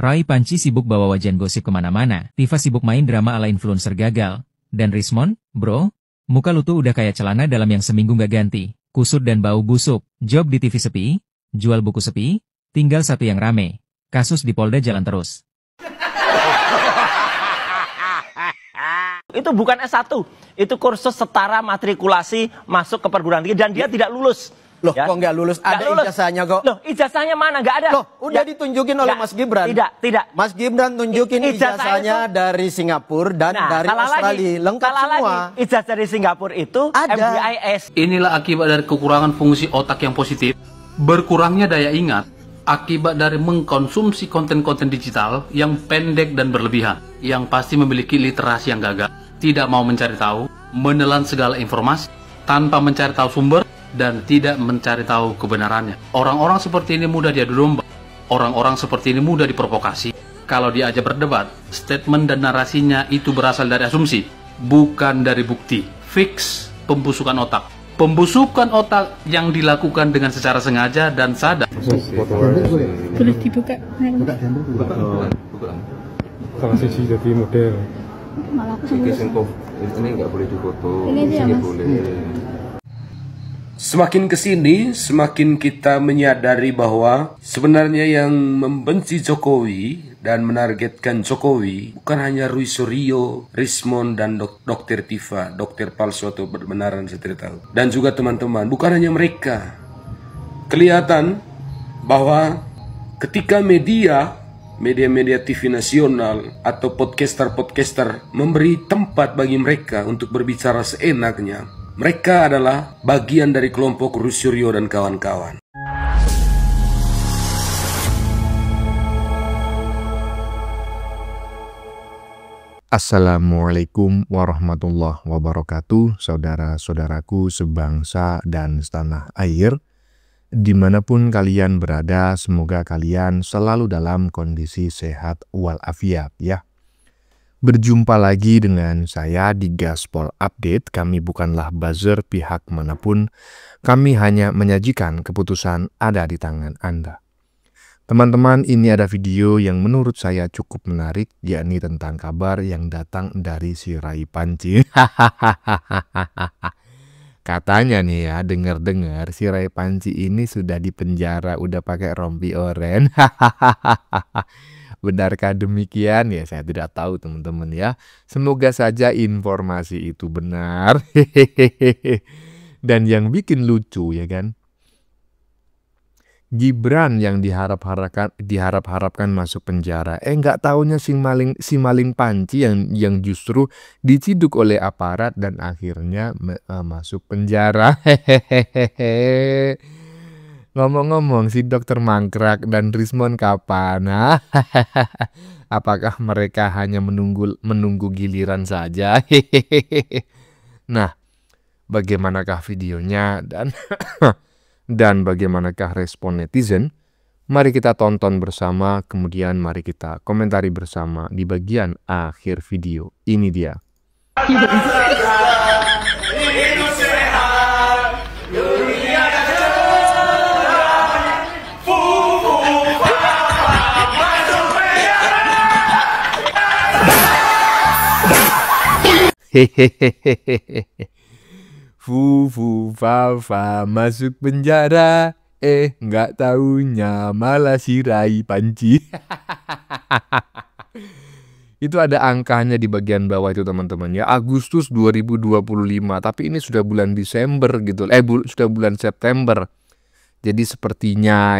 Rai Panci sibuk bawa wajan gosip kemana-mana, Tifa sibuk main drama ala influencer gagal, dan Rismon, bro, muka lu tuh udah kayak celana dalam yang seminggu gak ganti, kusut dan bau busuk, job di TV sepi, jual buku sepi, tinggal satu yang rame, kasus di Polda jalan terus. Itu bukan S1, itu kursus setara matrikulasi masuk ke perguruan tinggi dan dia tidak lulus. Loh, ya? kok nggak lulus? Ada ijazahnya kok. Loh, ijazahnya mana? Nggak ada. Loh, udah ditunjukin oleh Mas Gibran. Tidak. Mas Gibran tunjukin ijazahnya dari Singapura dan dari Australia. Lengkap semua. Ijazah dari Singapura itu ada. MBIS. Inilah akibat dari kekurangan fungsi otak yang positif, berkurangnya daya ingat, akibat dari mengkonsumsi konten-konten digital yang pendek dan berlebihan, yang pasti memiliki literasi yang gagal, tidak mau mencari tahu, menelan segala informasi, tanpa mencari tahu sumber, dan tidak mencari tahu kebenarannya. Orang-orang seperti ini mudah diadu domba. Orang-orang seperti ini mudah diprovokasi. Kalau diajak berdebat, statement dan narasinya itu berasal dari asumsi, bukan dari bukti. Fix pembusukan otak. Pembusukan otak yang dilakukan dengan secara sengaja dan sadar. Boleh dibuka? Salah sisi jadi model. Malah aku ini nggak boleh dipoto. Ini dia, Mas. Boleh. Semakin kesini, semakin kita menyadari bahwa sebenarnya yang membenci Jokowi dan menargetkan Jokowi bukan hanya Rui Suryo, Rismon, dan Dr. Tifa, dokter palsu atau kebenaran saya tidak tahu. Dan juga teman-teman, bukan hanya mereka. Kelihatan bahwa ketika media-media TV nasional atau podcaster-podcaster memberi tempat bagi mereka untuk berbicara seenaknya, mereka adalah bagian dari kelompok Rui Suryo dan kawan-kawan. Assalamualaikum warahmatullahi wabarakatuh, saudara-saudaraku sebangsa dan setanah air. Dimanapun kalian berada, semoga kalian selalu dalam kondisi sehat walafiat ya. Berjumpa lagi dengan saya di Gaspol Update. Kami bukanlah buzzer pihak manapun. Kami hanya menyajikan keputusan ada di tangan Anda. Teman-teman, ini ada video yang menurut saya cukup menarik, yakni tentang kabar yang datang dari si Rai Panci. Katanya nih ya, dengar-dengar si Rai Panci ini sudah dipenjara, udah pakai rompi oren. Benarkah demikian? Ya saya tidak tahu teman-teman ya. Semoga saja informasi itu benar. Dan yang bikin lucu ya kan, Gibran yang diharap-harapkan masuk penjara. Nggak taunya si maling Panci yang justru diciduk oleh aparat dan akhirnya masuk penjara. Ngomong-ngomong, si Dokter Mangkrak dan Rismon kapan? Apakah mereka hanya menunggu giliran saja? Nah, bagaimanakah videonya dan bagaimanakah respon netizen? Mari kita tonton bersama, kemudian mari kita komentari bersama di bagian akhir video. Ini dia. Hehehehe. Fufu Fafa masuk penjara. Nggak taunya malah si Rai Panci. Itu ada angkanya di bagian bawah itu teman-teman ya. Agustus 2025. Tapi ini sudah bulan Desember gitu. Sudah bulan September. Jadi sepertinya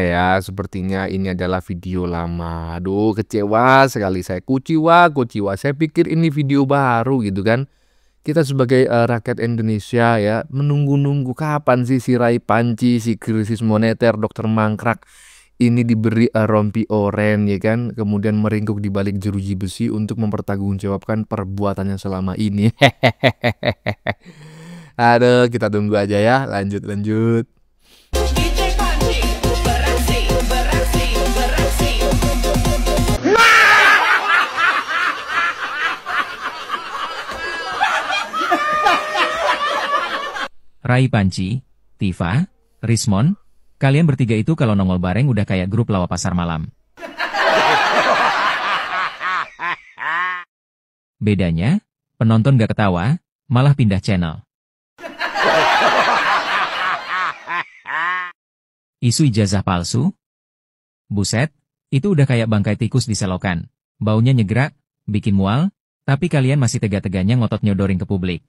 ini adalah video lama. Aduh, kecewa sekali saya. Kuciwa. Saya pikir ini video baru gitu kan. Kita sebagai rakyat Indonesia ya menunggu-nunggu kapan sih si Rai Panci, si krisis moneter, Dokter Mangkrak ini diberi rompi oren ya kan, kemudian meringkuk di balik jeruji besi untuk mempertanggungjawabkan perbuatannya selama ini. Aduh, kita tunggu aja ya. Lanjut. Rai Panci, Tifa, Rismon, kalian bertiga itu kalau nongol bareng udah kayak grup lawa pasar malam. Bedanya, penonton gak ketawa, malah pindah channel. Isu ijazah palsu? Buset, itu udah kayak bangkai tikus di selokan. Baunya nyegrak, bikin mual, tapi kalian masih tega-teganya ngotot nyodorin ke publik.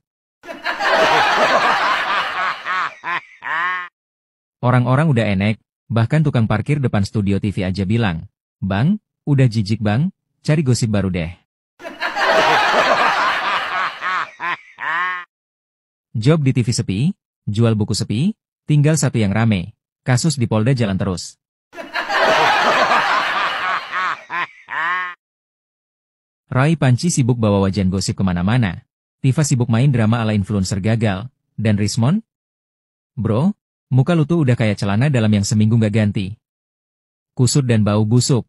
Orang-orang udah enek, bahkan tukang parkir depan studio TV aja bilang, "Bang, udah jijik bang, cari gosip baru deh." Job di TV sepi, jual buku sepi, tinggal satu yang rame, kasus di Polda jalan terus. Rai Panci sibuk bawa wajan gosip kemana-mana, Tifa sibuk main drama ala influencer gagal, dan Rismon? Bro, muka lu tuh udah kayak celana dalam yang seminggu gak ganti. Kusut dan bau busuk.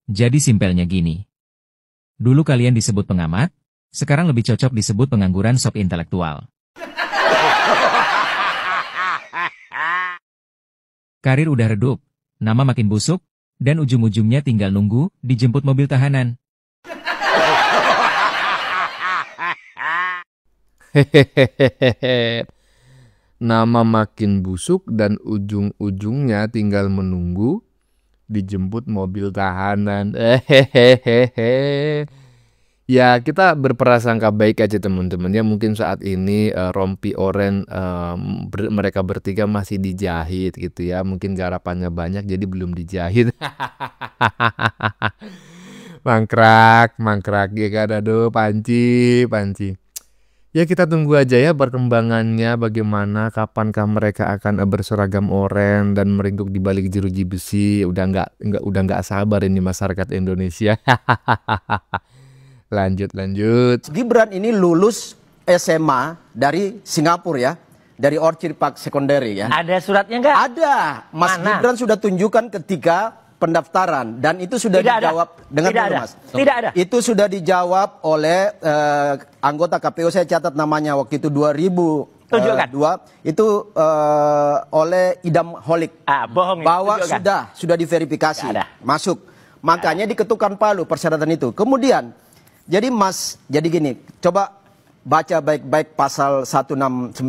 Jadi simpelnya gini. Dulu kalian disebut pengamat, sekarang lebih cocok disebut pengangguran sok intelektual. Karir udah redup, nama makin busuk, dan ujung-ujungnya tinggal nunggu dijemput mobil tahanan. Hehehehe. Nama makin busuk dan ujung-ujungnya tinggal menunggu dijemput mobil tahanan. Hehehehe. Ya, kita berprasangka baik aja teman-teman ya. Mungkin saat ini rompi oren mereka bertiga masih dijahit gitu ya. Mungkin garapannya banyak jadi belum dijahit. Mangkrak ya kan. Aduh, Panci. Ya kita tunggu aja ya perkembangannya bagaimana, kapankah mereka akan berseragam oren dan meringkuk di balik jeruji besi. Udah nggak sabar ini masyarakat Indonesia. Lanjut. Gibran ini lulus SMA dari Singapura ya, dari Orchard Park Secondary ya. Ada suratnya nggak? Ada. Mas Mana? Gibran sudah tunjukkan ketika pendaftaran dan itu sudah dijawab dengan dulu Mas. Tidak ada. Itu sudah dijawab oleh anggota KPU, saya catat namanya waktu itu 2002 itu oleh Idam Holik. Bohong. Bahwa sudah diverifikasi masuk. Makanya diketukkan palu persyaratan itu. Kemudian jadi gini, coba baca baik-baik pasal 169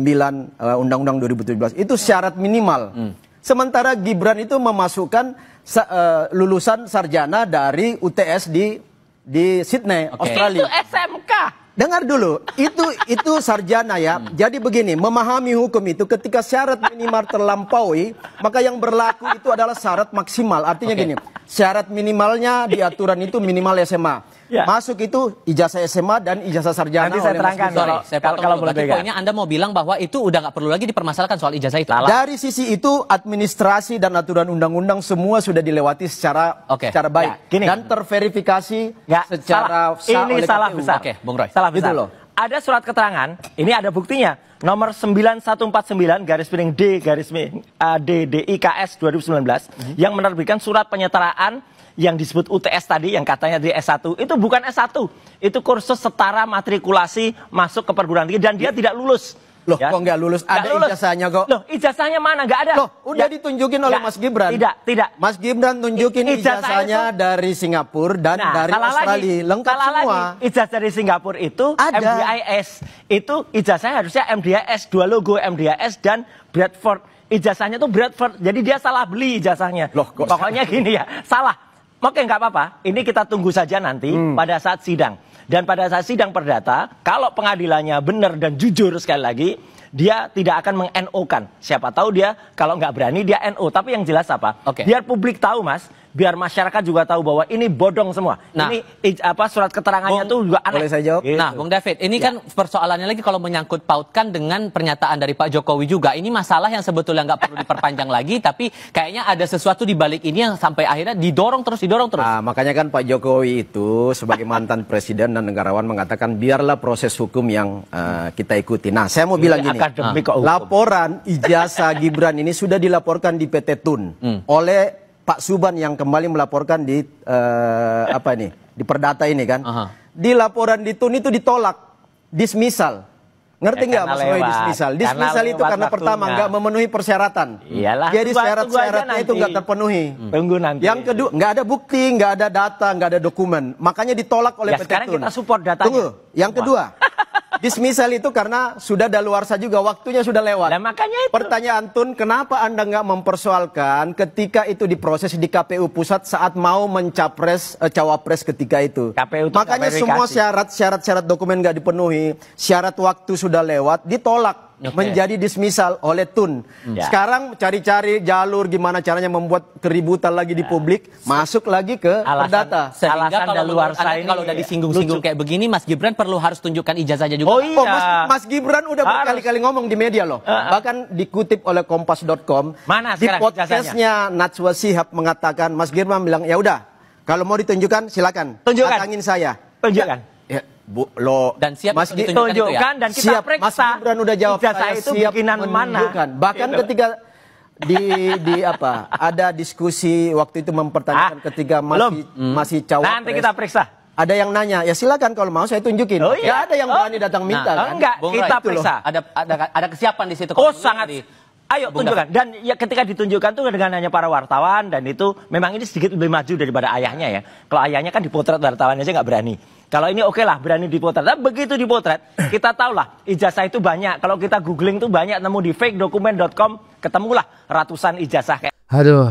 Undang-Undang 2017 itu syarat minimal. Sementara Gibran itu memasukkan lulusan sarjana dari UTS di Sydney, Australia. Itu SMK. Dengar dulu, itu sarjana ya. Jadi begini, memahami hukum itu ketika syarat minimal terlampaui, maka yang berlaku itu adalah syarat maksimal. Artinya gini, syarat minimalnya di aturan itu minimal SMA. Ya. Masuk itu ijazah SMA dan ijazah sarjana. Nanti saya terangkan kalau boleh pegang. Poinnya Anda mau bilang bahwa itu udah nggak perlu lagi dipermasalahkan soal ijazah itu. Dari sisi itu administrasi dan aturan undang-undang semua sudah dilewati secara baik dan terverifikasi secara ini salah besar. Oke, Bung Roy. Salah besar. Ada surat keterangan, ini ada buktinya. Nomor 9149 DDIKS 2019 yang menerbitkan surat penyetaraan yang disebut UTS tadi, yang katanya di S1, itu bukan S1. Itu kursus setara matrikulasi masuk ke perguruan tinggi dan dia tidak lulus. Loh, kok nggak lulus? Ada ijazahnya kok. Loh, ijazahnya mana? Nggak ada. Loh, udah ditunjukin oleh Mas Gibran. Tidak. Mas Gibran tunjukin ijazahnya dari Singapura dan dari Australia. Lengkap semua. Ijazah dari Singapura itu MDIS. Itu ijazahnya harusnya MDIS, dua logo MDIS dan Bradford. Ijazahnya tuh Bradford. Jadi dia salah beli ijazahnya. Loh, pokoknya gini ya, salah. Oke, nggak apa-apa. Ini kita tunggu saja nanti pada saat sidang. Dan pada saat sidang perdata, kalau pengadilannya benar dan jujur sekali lagi, dia tidak akan meng-NO-kan. Siapa tahu dia kalau nggak berani dia NO. Tapi yang jelas apa? Biar publik tahu, Mas. Biar masyarakat juga tahu bahwa ini bodong semua. Nah, ini surat keterangannya tuh juga aneh. Boleh saya jawab? Gitu. Nah, Bung David, ini kan persoalannya lagi kalau menyangkut pautkan dengan pernyataan dari Pak Jokowi juga. Ini masalah yang sebetulnya nggak perlu diperpanjang lagi, tapi kayaknya ada sesuatu di balik ini yang sampai akhirnya didorong terus. Nah, makanya kan Pak Jokowi itu sebagai mantan presiden dan negarawan mengatakan biarlah proses hukum yang kita ikuti. Nah, saya mau bilang gini, laporan ijazah Gibran ini sudah dilaporkan di PT Tun oleh Pak Suban yang kembali melaporkan di di Perdata ini kan. Di laporan di Tun itu ditolak. dismisal. Ngerti nggak Mas Roy dismisal? Dismisal itu karena pertama nggak memenuhi persyaratan. Iyalah. Jadi syarat-syaratnya itu nggak terpenuhi. Tunggu nanti. Yang kedua, nggak ada bukti, nggak ada data, nggak ada dokumen. Makanya ditolak oleh PT Sekarang Tun. kita support datanya. Tunggu. Yang kedua, dismisal itu karena sudah daluarsa juga, waktunya sudah lewat. Nah, makanya itu. Pertanyaan Tun, kenapa Anda nggak mempersoalkan ketika itu diproses di KPU Pusat saat mau mencapres cawapres ketika itu? KPU makanya semua syarat dokumen nggak dipenuhi, syarat waktu sudah lewat, ditolak. Menjadi dismisal oleh Tun. Sekarang cari-cari jalur gimana caranya membuat keributan lagi di publik, masuk lagi ke perdata. Sehingga kalau udah disinggung-singgung kayak begini, Mas Gibran harus tunjukkan ijazahnya juga. Oh iya. Mas Gibran udah berkali-kali ngomong di media loh. Bahkan dikutip oleh Kompas.com. Mana di podcastnya Najwa Shihab mengatakan, Mas Gibran bilang, ya udah, kalau mau ditunjukkan silakan. Datangin saya. Tunjukkan. Ya, dan siap Mas ditunjukkan itu ya? Dan kita siap, periksa. Mas Gibran udah jawab, ijazah itu siap bikinan menunjukkan. mana. Bahkan ketika ada diskusi waktu itu mempertanyakan ketika masih cawapres. Nanti kita periksa. Ada yang nanya, ya silakan kalau mau saya tunjukin. Oh, iya. Ya ada yang berani datang minta kan? Enggak, kita periksa. Ada kesiapan di situ. Oh sangat. Ayo tunjukkan. Dan ya ketika ditunjukkan tuh dengan hanya para wartawan, dan itu memang ini sedikit lebih maju daripada ayahnya ya. Kalau ayahnya kan dipotret wartawan aja nggak berani. Kalau ini oke lah berani dipotret. Tapi begitu dipotret, kita tahu lah ijazah itu banyak. Kalau kita googling tuh banyak nemu di fakedocument.com, ketemulah ratusan ijazah kayak. Aduh,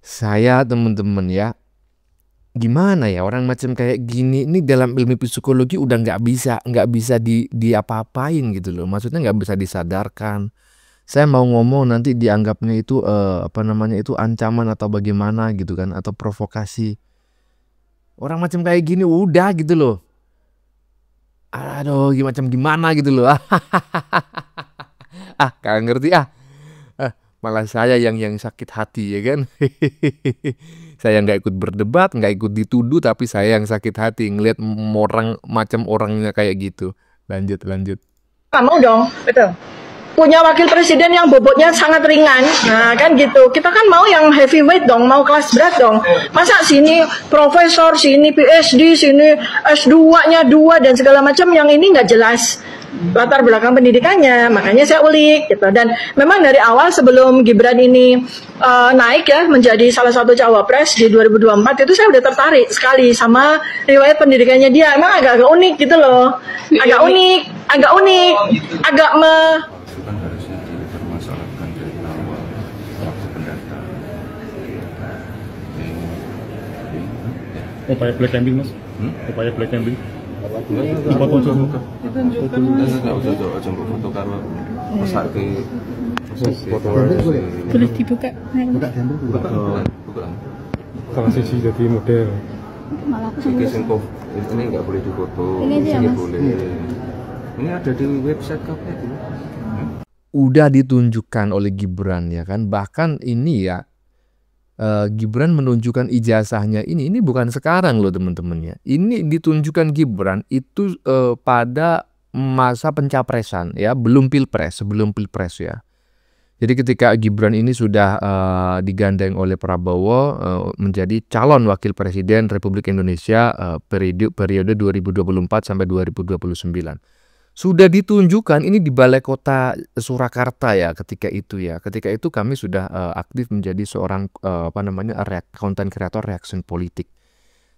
saya teman-teman ya, gimana ya orang macam kayak gini ini dalam ilmu psikologi udah nggak bisa diapa-apain gitu loh. Maksudnya nggak bisa disadarkan. Saya mau ngomong nanti dianggapnya itu itu ancaman atau bagaimana gitu kan, atau provokasi. Orang macam kayak gini udah gitu loh. Aduh, gimana gitu loh. Kagak ngerti malah saya yang sakit hati ya kan. Saya nggak ikut berdebat, nggak ikut dituduh, tapi saya yang sakit hati ngelihat orangnya kayak gitu. Lanjut. Mau dong, betul. Punya wakil presiden yang bobotnya sangat ringan, nah kan gitu. Kita kan mau yang heavyweight dong, mau kelas berat dong. Masa sini profesor, sini PhD, sini S2-nya 2 dan segala macam, yang ini nggak jelas latar belakang pendidikannya. Makanya saya ulik gitu. Dan memang dari awal sebelum Gibran ini naik ya menjadi salah satu cawapres di 2024 itu saya udah tertarik sekali sama riwayat pendidikannya dia. Emang agak unik gitu loh. Agak unik, agak kan harusnya dipermasalahkan dari awal waktu pendaftaran. Upaya black camping mas? Upaya black camping? Enggak usah foto karo pesake foto Boleh dibuka. buka. Salah sisi jadi model. Malah aku sama Ini nggak boleh difoto. Ini boleh. Ini ada di website KPU. Udah ditunjukkan oleh Gibran ya kan. Bahkan ini ya Gibran menunjukkan ijazahnya ini bukan sekarang loh teman-teman ya. Ini ditunjukkan Gibran itu pada masa pencapresan ya, sebelum pilpres ya. Jadi ketika Gibran ini sudah digandeng oleh Prabowo menjadi calon wakil presiden Republik Indonesia periode 2024 sampai 2029. Sudah ditunjukkan ini di Balai Kota Surakarta ya ketika itu ya. Ketika itu kami sudah aktif menjadi seorang content creator reaction politik.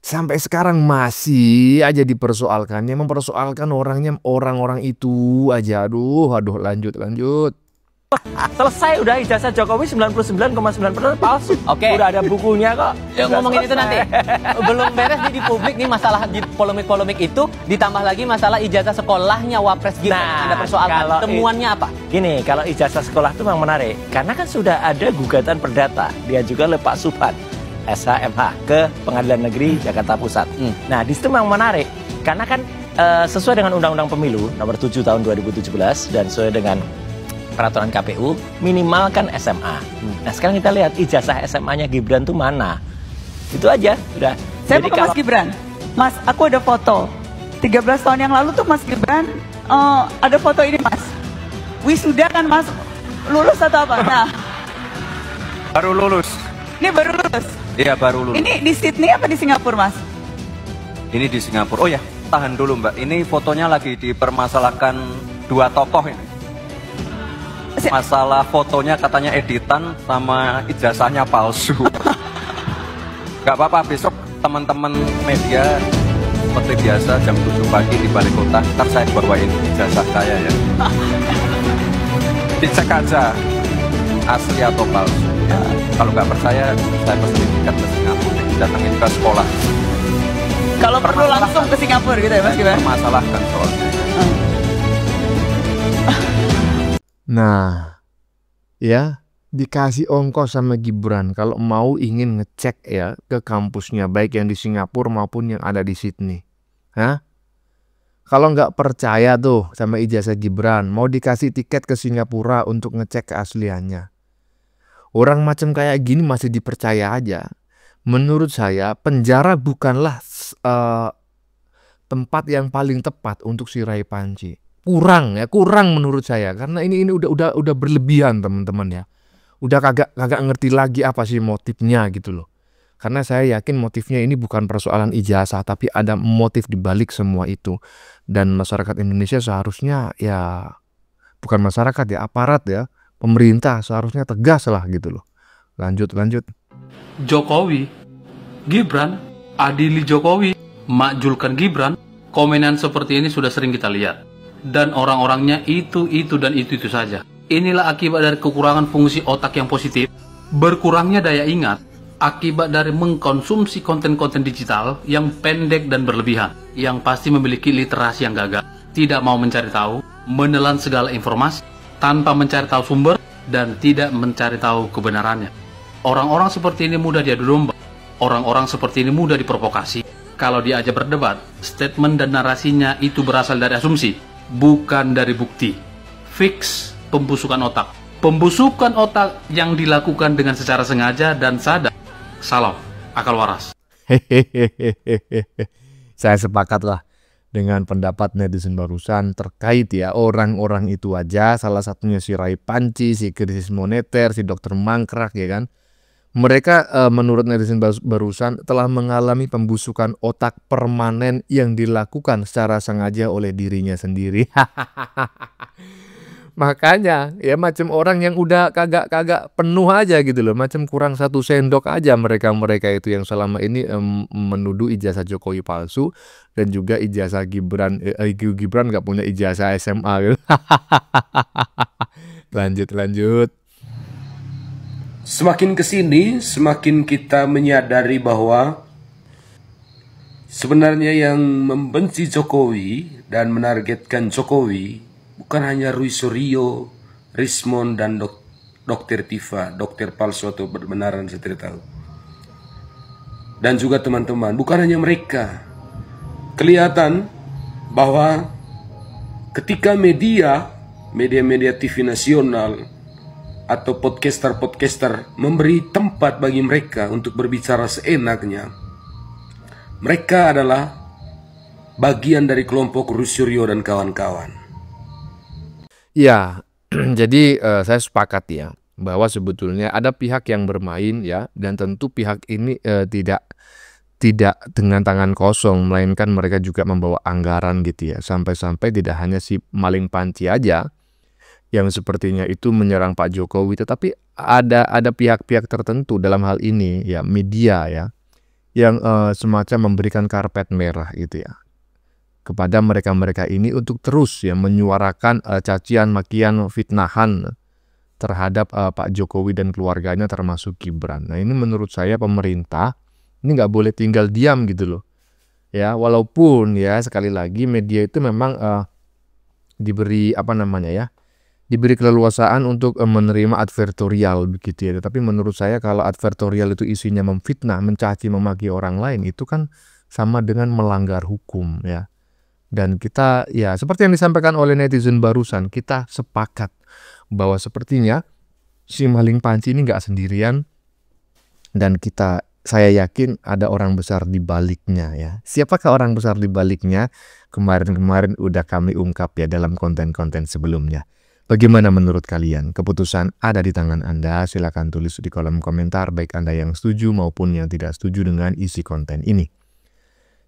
Sampai sekarang masih aja dipersoalkannya, mempersoalkan orang-orang itu aja. Aduh, lanjut. Selesai udah ijazah Jokowi 99,9% palsu. Oke. Udah ada bukunya kok. Ya, ngomongin itu nanti. Belum beres di publik nih masalah di polemik itu, ditambah lagi masalah ijazah sekolahnya Wapres Gibran. Ada persoalan. Temuannya apa? Gini, kalau ijazah sekolah itu memang menarik karena kan sudah ada gugatan perdata diajukan oleh Pak Subhan SHMH ke Pengadilan Negeri Jakarta Pusat. Nah, di situ memang menarik karena kan sesuai dengan Undang-Undang Pemilu nomor 7 tahun 2017 dan sesuai dengan peraturan KPU minimal kan SMA. Nah sekarang kita lihat ijazah SMA-nya Gibran tuh mana. Itu aja udah. Saya mau ke Mas Gibran. Mas, aku ada foto 13 tahun yang lalu tuh Mas Gibran ada foto ini Mas. Wisuda kan Mas, lulus atau apa? Nah, baru lulus. Ini baru lulus? Iya baru lulus. Ini di Sydney apa di Singapura Mas? Ini di Singapura. Oh ya, tahan dulu Mbak. Ini fotonya lagi dipermasalahkan dua tokoh ini. Masalah fotonya katanya editan sama ijazahnya palsu. Gak apa-apa, besok teman-teman media seperti biasa jam 7 pagi di Balai Kota. Ntar saya bawain ijazah saya ya. Dicek aja asli atau palsu. Ya. Kalau nggak percaya, saya pesen tiket ke Singapura, datangin ke sekolah. Kalau perlu langsung ke Singapura gitu ya Mas Gibran? Permasalahkan soalnya. Nah, ya dikasih ongkos sama Gibran kalau mau ingin ngecek ya ke kampusnya, baik yang di Singapura maupun yang ada di Sydney. Hah? Kalau nggak percaya tuh sama ijazah Gibran, mau dikasih tiket ke Singapura untuk ngecek keasliannya. Orang macam kayak gini masih dipercaya aja. Menurut saya penjara bukanlah tempat yang paling tepat untuk si Rai Panci. Kurang menurut saya, karena ini udah berlebihan teman-teman ya. Udah kagak ngerti lagi apa sih motifnya gitu loh. Karena saya yakin motifnya ini bukan persoalan ijazah, tapi ada motif dibalik semua itu. Dan masyarakat Indonesia seharusnya ya, bukan masyarakat ya, aparat ya, pemerintah seharusnya tegas lah gitu loh. Lanjut. Jokowi, Gibran, adili Jokowi, makjulkan Gibran, komenan seperti ini sudah sering kita lihat. Dan orang-orangnya itu dan itu saja. Inilah akibat dari kekurangan fungsi otak yang positif, berkurangnya daya ingat, akibat dari mengkonsumsi konten-konten digital yang pendek dan berlebihan, yang pasti memiliki literasi yang gagal, tidak mau mencari tahu, menelan segala informasi, tanpa mencari tahu sumber, dan tidak mencari tahu kebenarannya. Orang-orang seperti ini mudah diadu domba, orang-orang seperti ini mudah diprovokasi. Kalau diajak berdebat, statement dan narasinya itu berasal dari asumsi, bukan dari bukti. Fix pembusukan otak. Pembusukan otak yang dilakukan dengan secara sengaja dan sadar. Salam, akal waras. Saya sepakat lah dengan pendapat netizen barusan terkait ya orang-orang itu aja, salah satunya si Rai Panci, si krisis moneter, si dokter mangkrak ya kan. Mereka menurut netizen barusan telah mengalami pembusukan otak permanen yang dilakukan secara sengaja oleh dirinya sendiri. Makanya ya macam orang yang udah kagak penuh aja gitu loh, macam kurang 1 sendok aja mereka itu yang selama ini menuduh ijazah Jokowi palsu dan juga ijazah Gibran nggak punya ijazah SMA gitu. Lanjut. Semakin kesini, semakin kita menyadari bahwa sebenarnya yang membenci Jokowi dan menargetkan Jokowi bukan hanya Rui Suryo, Rismon, dan Dr. Tifa, dokter palsu atau berbenaran saya tidak tahu. Dan juga teman-teman, bukan hanya mereka. Kelihatan bahwa ketika media TV nasional atau podcaster memberi tempat bagi mereka untuk berbicara seenaknya, mereka adalah bagian dari kelompok Rui Suryo dan kawan-kawan. Ya, jadi saya sepakat ya bahwa sebetulnya ada pihak yang bermain ya, dan tentu pihak ini tidak dengan tangan kosong, melainkan mereka juga membawa anggaran gitu ya, sampai-sampai tidak hanya si maling Panci aja yang sepertinya itu menyerang Pak Jokowi, tetapi ada pihak-pihak tertentu dalam hal ini ya, media ya, yang semacam memberikan karpet merah gitu ya kepada mereka ini untuk terus ya menyuarakan cacian, makian, fitnahan terhadap Pak Jokowi dan keluarganya termasuk Gibran. Nah ini menurut saya pemerintah ini nggak boleh tinggal diam gitu loh ya, walaupun ya sekali lagi media itu memang diberi diberi keleluasaan untuk menerima advertorial begitu ya. Tapi menurut saya kalau advertorial itu isinya memfitnah, mencaci, memaki orang lain, itu kan sama dengan melanggar hukum ya. Dan kita ya seperti yang disampaikan oleh netizen barusan, kita sepakat bahwa sepertinya si maling Panci ini nggak sendirian, dan saya yakin ada orang besar di baliknya ya. Siapakah orang besar di baliknya? Kemarin udah kami ungkap ya dalam konten-konten sebelumnya. Bagaimana menurut kalian? Keputusan ada di tangan Anda. Silakan tulis di kolom komentar baik Anda yang setuju maupun yang tidak setuju dengan isi konten ini.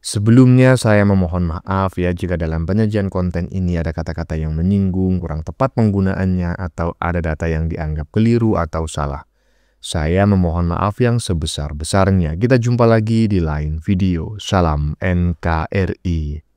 Sebelumnya saya memohon maaf ya jika dalam penyajian konten ini ada kata-kata yang menyinggung, kurang tepat penggunaannya, atau ada data yang dianggap keliru atau salah. Saya memohon maaf yang sebesar-besarnya. Kita jumpa lagi di lain video. Salam NKRI.